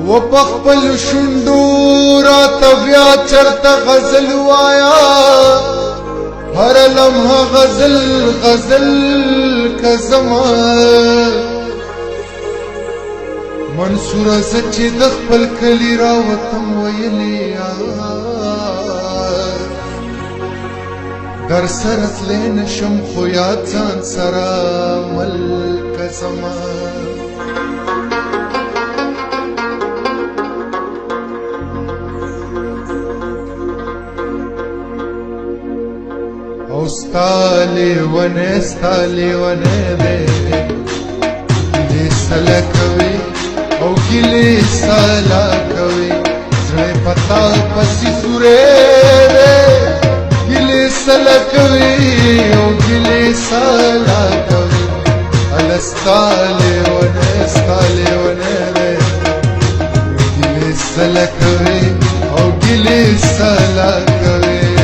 و پخپل شندو راته بیا چرته غزل وایا هر لمحه غزل غزل که زما منصوره زه چې د خپل کلي راوتم ویلې در سره تللی نشم خو یاد ځان سره ملکه زما او ستا لیونی دی ګیلې سله کوي او ګیلې سله کوي زړه په تا پسې سوری دی ګیلې سله کوي او ګیلې سله کوي هله ستا لیونی دی ګیلې سله کوي او ګیلې سله کوي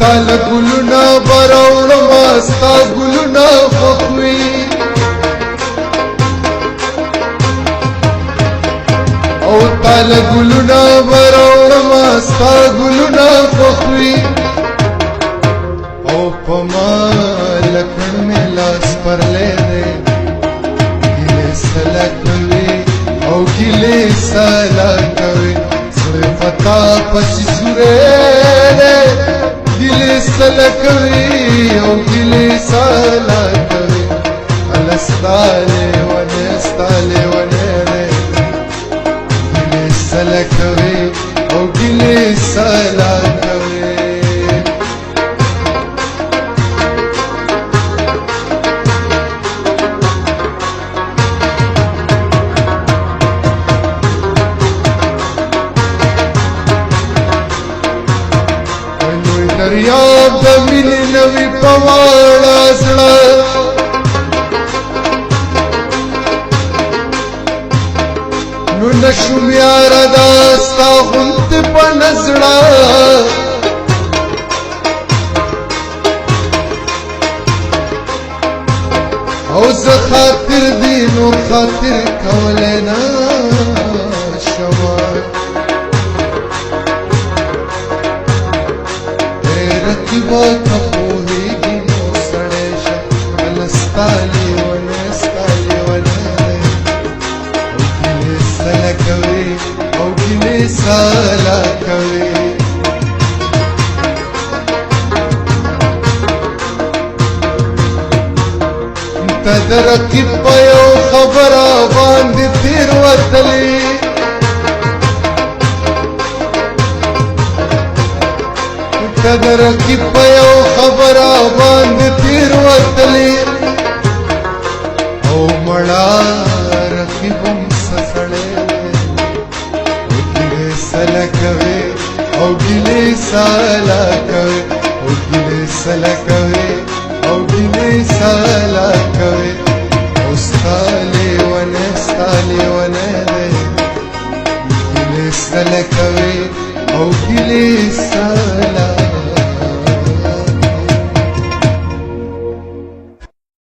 تال گلونا براوړما ستا گلونا خوښوي او تال گلونا براوړما ستا گلونا خوښوي او په ما لکړ مې لاس پرلی دی ګیلې سله کوي او ګیلې سله کوي زړه په تا پسې سوری دی ګیلې سله کوي او ګیلې سله کوي هله ستا لیونی دی ګیلې سله کوي او ګیلې سله کوي دریاب د مینې نوي په واړه زړه نو نشوم یاره دا ستا غوندې په نزړه او زه خاطر دې نو خاطر کولی نه شمه رقیبا ته پوهېږي نو سړی شه هله ستا لیونی دی او ګیلې سله کوي او ګیلې سله کوي ته د رقیب په یو خبره باندې تېروتلې ته د رقیب په یو خبره باندې